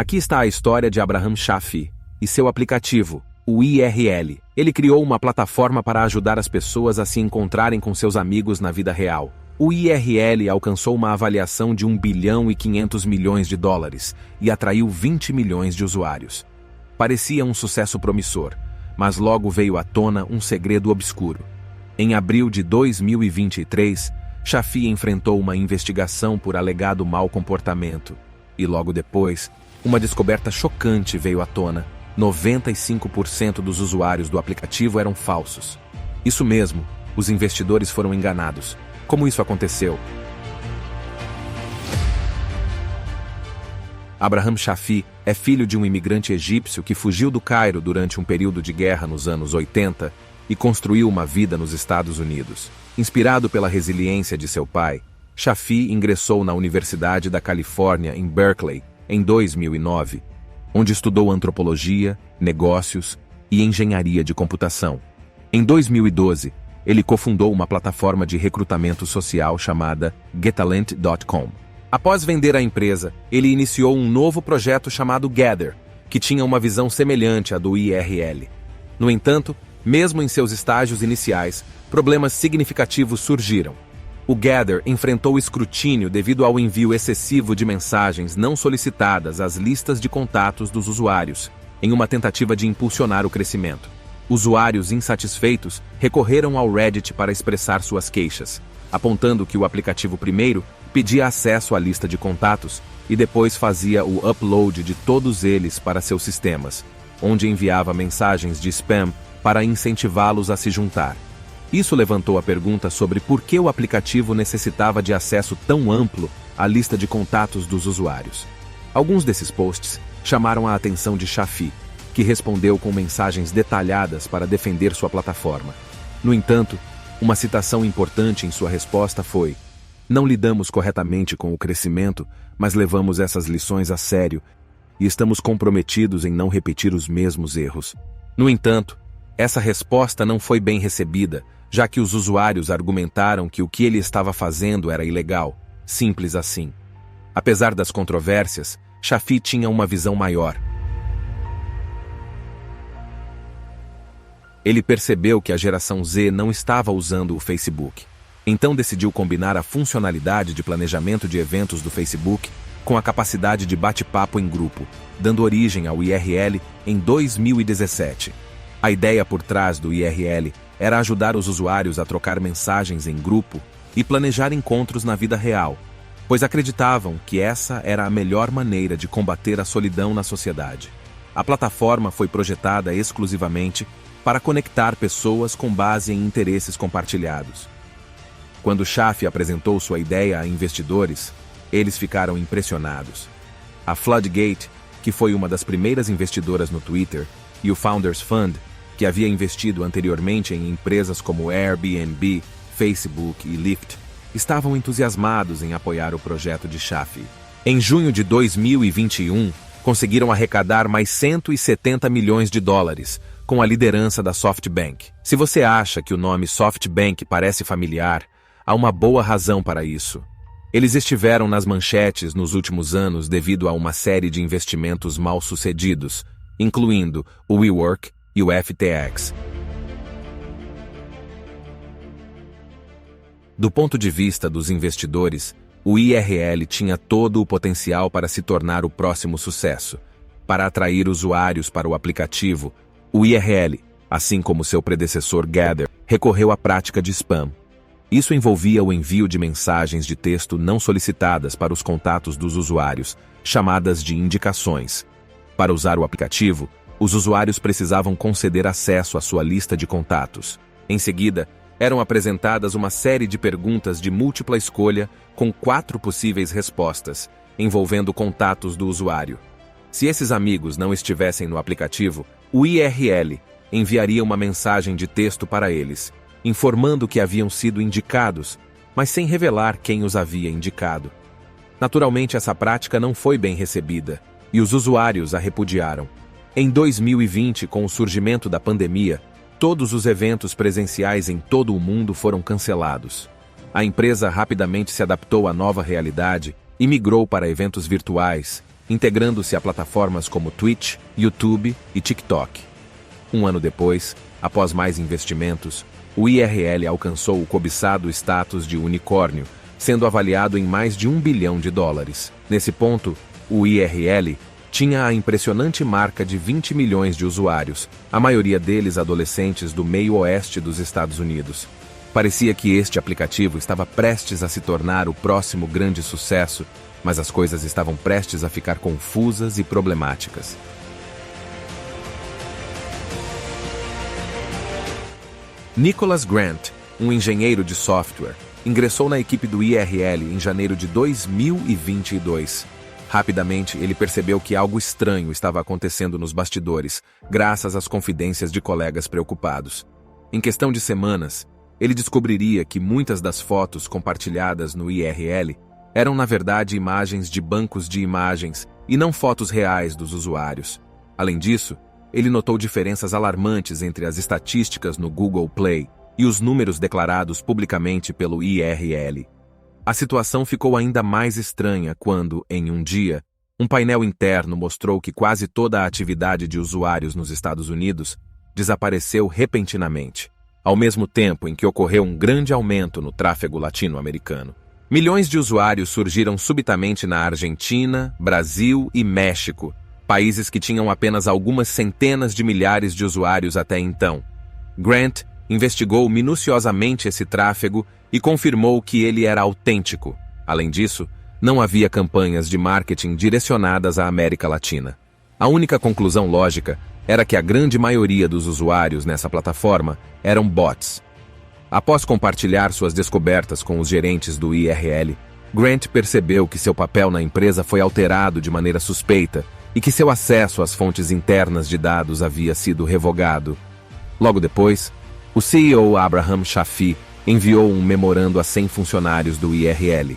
Aqui está a história de Abraham Shafi e seu aplicativo, o IRL. Ele criou uma plataforma para ajudar as pessoas a se encontrarem com seus amigos na vida real. O IRL alcançou uma avaliação de 1,5 bilhão e atraiu 20 milhões de usuários. Parecia um sucesso promissor, mas logo veio à tona um segredo obscuro. Em abril de 2023, Shafi enfrentou uma investigação por alegado mau comportamento. E logo depois, uma descoberta chocante veio à tona. 95% dos usuários do aplicativo eram falsos. Isso mesmo, os investidores foram enganados. Como isso aconteceu? Abraham Shafi é filho de um imigrante egípcio que fugiu do Cairo durante um período de guerra nos anos 80 e construiu uma vida nos Estados Unidos. Inspirado pela resiliência de seu pai, Shafi ingressou na Universidade da Califórnia, em Berkeley, em 2009, onde estudou antropologia, negócios e engenharia de computação. Em 2012, ele cofundou uma plataforma de recrutamento social chamada Getalent.com. Após vender a empresa, ele iniciou um novo projeto chamado Gather, que tinha uma visão semelhante à do IRL. No entanto, mesmo em seus estágios iniciais, problemas significativos surgiram. O Gather enfrentou escrutínio devido ao envio excessivo de mensagens não solicitadas às listas de contatos dos usuários, em uma tentativa de impulsionar o crescimento. Usuários insatisfeitos recorreram ao Reddit para expressar suas queixas, apontando que o aplicativo primeiro pedia acesso à lista de contatos e depois fazia o upload de todos eles para seus sistemas, onde enviava mensagens de spam para incentivá-los a se juntar. Isso levantou a pergunta sobre por que o aplicativo necessitava de acesso tão amplo à lista de contatos dos usuários. Alguns desses posts chamaram a atenção de Shafi, que respondeu com mensagens detalhadas para defender sua plataforma. No entanto, uma citação importante em sua resposta foi: "Não lidamos corretamente com o crescimento, mas levamos essas lições a sério e estamos comprometidos em não repetir os mesmos erros." No entanto, essa resposta não foi bem recebida, já que os usuários argumentaram que o que ele estava fazendo era ilegal. Simples assim. Apesar das controvérsias, Shafi tinha uma visão maior. Ele percebeu que a geração Z não estava usando o Facebook. Então decidiu combinar a funcionalidade de planejamento de eventos do Facebook com a capacidade de bate-papo em grupo, dando origem ao IRL em 2017. A ideia por trás do IRL era ajudar os usuários a trocar mensagens em grupo e planejar encontros na vida real, pois acreditavam que essa era a melhor maneira de combater a solidão na sociedade. A plataforma foi projetada exclusivamente para conectar pessoas com base em interesses compartilhados. Quando Shafi apresentou sua ideia a investidores, eles ficaram impressionados. A Floodgate, que foi uma das primeiras investidoras no Twitter, e o Founders Fund, que havia investido anteriormente em empresas como Airbnb, Facebook e Lyft, estavam entusiasmados em apoiar o projeto de Shafi. Em junho de 2021, conseguiram arrecadar mais $170 milhões, com a liderança da SoftBank. Se você acha que o nome SoftBank parece familiar, há uma boa razão para isso. Eles estiveram nas manchetes nos últimos anos devido a uma série de investimentos mal-sucedidos, incluindo o WeWork e o FTX. Do ponto de vista dos investidores, o IRL tinha todo o potencial para se tornar o próximo sucesso. Para atrair usuários para o aplicativo, o IRL, assim como seu predecessor Gather, recorreu à prática de spam. Isso envolvia o envio de mensagens de texto não solicitadas para os contatos dos usuários, chamadas de indicações. Para usar o aplicativo, os usuários precisavam conceder acesso à sua lista de contatos. Em seguida, eram apresentadas uma série de perguntas de múltipla escolha com 4 possíveis respostas, envolvendo contatos do usuário. Se esses amigos não estivessem no aplicativo, o IRL enviaria uma mensagem de texto para eles, informando que haviam sido indicados, mas sem revelar quem os havia indicado. Naturalmente, essa prática não foi bem recebida, e os usuários a repudiaram. Em 2020, com o surgimento da pandemia, todos os eventos presenciais em todo o mundo foram cancelados. A empresa rapidamente se adaptou à nova realidade e migrou para eventos virtuais, integrando-se a plataformas como Twitch, YouTube e TikTok. Um ano depois, após mais investimentos, o IRL alcançou o cobiçado status de unicórnio, sendo avaliado em mais de US$ 1 bilhão. Nesse ponto, o IRL tinha a impressionante marca de 20 milhões de usuários, a maioria deles adolescentes do meio oeste dos Estados Unidos. Parecia que este aplicativo estava prestes a se tornar o próximo grande sucesso, mas as coisas estavam prestes a ficar confusas e problemáticas. Nicholas Grant, um engenheiro de software, ingressou na equipe do IRL em janeiro de 2022. Rapidamente, ele percebeu que algo estranho estava acontecendo nos bastidores, graças às confidências de colegas preocupados. Em questão de semanas, ele descobriria que muitas das fotos compartilhadas no IRL eram, na verdade, imagens de bancos de imagens e não fotos reais dos usuários. Além disso, ele notou diferenças alarmantes entre as estatísticas no Google Play e os números declarados publicamente pelo IRL. A situação ficou ainda mais estranha quando, em um dia, um painel interno mostrou que quase toda a atividade de usuários nos Estados Unidos desapareceu repentinamente, ao mesmo tempo em que ocorreu um grande aumento no tráfego latino-americano. Milhões de usuários surgiram subitamente na Argentina, Brasil e México, países que tinham apenas algumas centenas de milhares de usuários até então. Grant investigou minuciosamente esse tráfego e confirmou que ele era autêntico. Além disso, não havia campanhas de marketing direcionadas à América Latina. A única conclusão lógica era que a grande maioria dos usuários nessa plataforma eram bots. Após compartilhar suas descobertas com os gerentes do IRL, Grant percebeu que seu papel na empresa foi alterado de maneira suspeita e que seu acesso às fontes internas de dados havia sido revogado. Logo depois, o CEO Abraham Shafi enviou um memorando a 100 funcionários do IRL.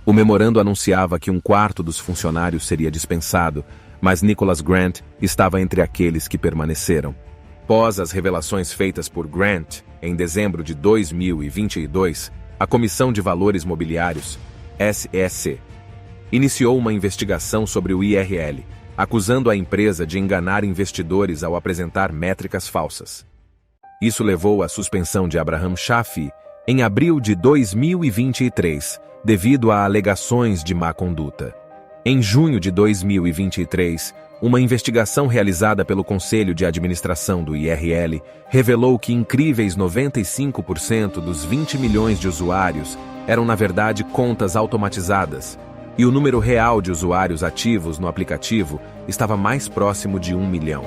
O memorando anunciava que um quarto dos funcionários seria dispensado, mas Nicholas Grant estava entre aqueles que permaneceram. Após as revelações feitas por Grant, em dezembro de 2022, a Comissão de Valores Mobiliários, SEC, iniciou uma investigação sobre o IRL, acusando a empresa de enganar investidores ao apresentar métricas falsas. Isso levou à suspensão de Abraham Shafi em abril de 2023, devido a alegações de má conduta. Em junho de 2023, uma investigação realizada pelo Conselho de Administração do IRL revelou que incríveis 95% dos 20 milhões de usuários eram, na verdade, contas automatizadas, e o número real de usuários ativos no aplicativo estava mais próximo de 1 milhão.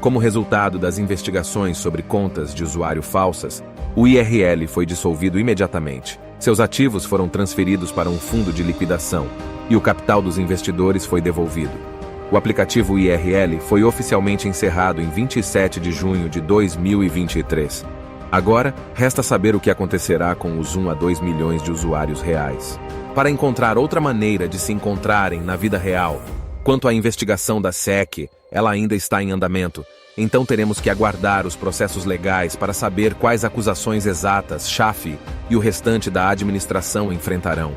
Como resultado das investigações sobre contas de usuário falsas, o IRL foi dissolvido imediatamente. Seus ativos foram transferidos para um fundo de liquidação e o capital dos investidores foi devolvido. O aplicativo IRL foi oficialmente encerrado em 27 de junho de 2023. Agora, resta saber o que acontecerá com os 1 a 2 milhões de usuários reais. Para encontrar outra maneira de se encontrarem na vida real, quanto à investigação da SEC, ela ainda está em andamento, então teremos que aguardar os processos legais para saber quais acusações exatas Shafi e o restante da administração enfrentarão.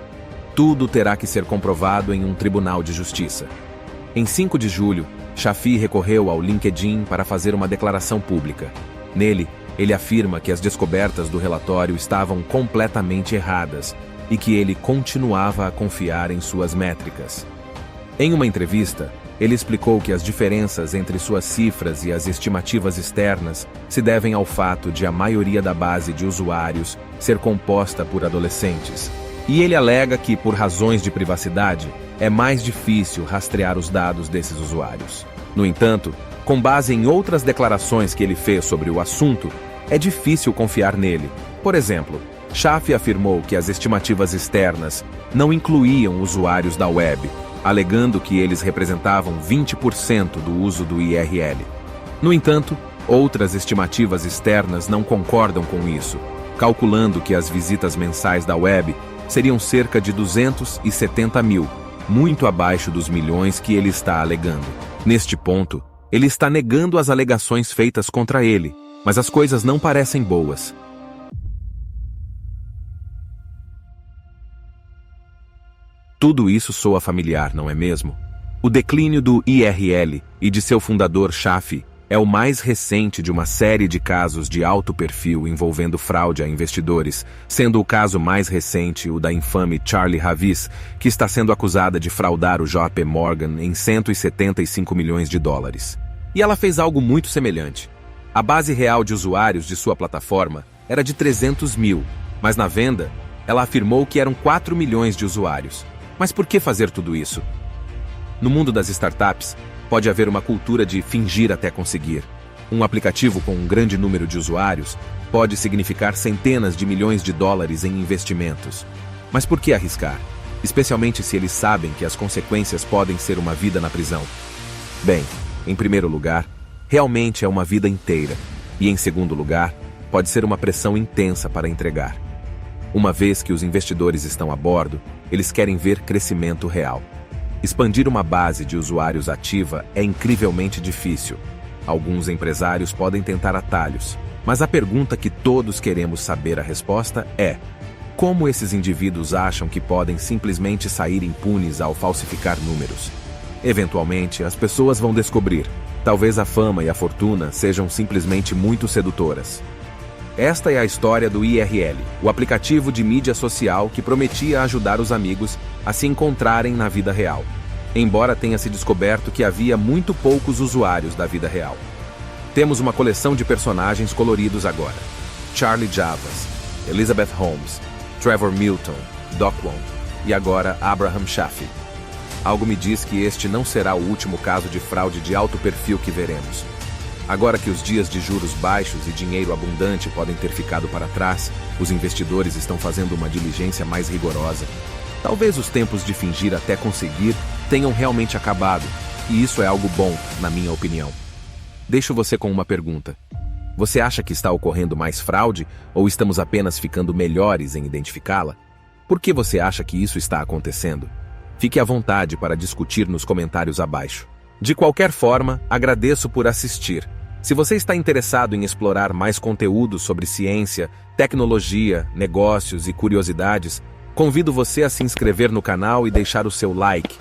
Tudo terá que ser comprovado em um tribunal de justiça. Em 5 de julho, Shafi recorreu ao LinkedIn para fazer uma declaração pública. Nele, ele afirma que as descobertas do relatório estavam completamente erradas e que ele continuava a confiar em suas métricas. Em uma entrevista, ele explicou que as diferenças entre suas cifras e as estimativas externas se devem ao fato de a maioria da base de usuários ser composta por adolescentes. E ele alega que, por razões de privacidade, é mais difícil rastrear os dados desses usuários. No entanto, com base em outras declarações que ele fez sobre o assunto, é difícil confiar nele. Por exemplo, Shafi afirmou que as estimativas externas não incluíam usuários da web, alegando que eles representavam 20% do uso do IRL. No entanto, outras estimativas externas não concordam com isso, calculando que as visitas mensais da web seriam cerca de 270 mil, muito abaixo dos milhões que ele está alegando. Neste ponto, ele está negando as alegações feitas contra ele, mas as coisas não parecem boas. Tudo isso soa familiar, não é mesmo? O declínio do IRL e de seu fundador Schaff é o mais recente de uma série de casos de alto perfil envolvendo fraude a investidores, sendo o caso mais recente o da infame Charlie Havis, que está sendo acusada de fraudar o JP Morgan em 175 milhões de dólares. E ela fez algo muito semelhante. A base real de usuários de sua plataforma era de 300 mil, mas na venda, ela afirmou que eram 4 milhões de usuários. Mas por que fazer tudo isso? No mundo das startups, pode haver uma cultura de fingir até conseguir. Um aplicativo com um grande número de usuários pode significar centenas de milhões de dólares em investimentos. Mas por que arriscar? Especialmente se eles sabem que as consequências podem ser uma vida na prisão. Bem, em primeiro lugar, realmente é uma vida inteira. E em segundo lugar, pode ser uma pressão intensa para entregar. Uma vez que os investidores estão a bordo, eles querem ver crescimento real. Expandir uma base de usuários ativa é incrivelmente difícil. Alguns empresários podem tentar atalhos, mas a pergunta que todos queremos saber a resposta é: como esses indivíduos acham que podem simplesmente sair impunes ao falsificar números? Eventualmente, as pessoas vão descobrir. Talvez a fama e a fortuna sejam simplesmente muito sedutoras. Esta é a história do IRL, o aplicativo de mídia social que prometia ajudar os amigos a se encontrarem na vida real, embora tenha se descoberto que havia muito poucos usuários da vida real. Temos uma coleção de personagens coloridos agora: Charlie Javas, Elizabeth Holmes, Trevor Milton, Doc Wong e agora Abraham Schaff. Algo me diz que este não será o último caso de fraude de alto perfil que veremos. Agora que os dias de juros baixos e dinheiro abundante podem ter ficado para trás, os investidores estão fazendo uma diligência mais rigorosa. Talvez os tempos de fingir até conseguir tenham realmente acabado, e isso é algo bom, na minha opinião. Deixo você com uma pergunta. Você acha que está ocorrendo mais fraude, ou estamos apenas ficando melhores em identificá-la? Por que você acha que isso está acontecendo? Fique à vontade para discutir nos comentários abaixo. De qualquer forma, agradeço por assistir. Se você está interessado em explorar mais conteúdo sobre ciência, tecnologia, negócios e curiosidades, convido você a se inscrever no canal e deixar o seu like.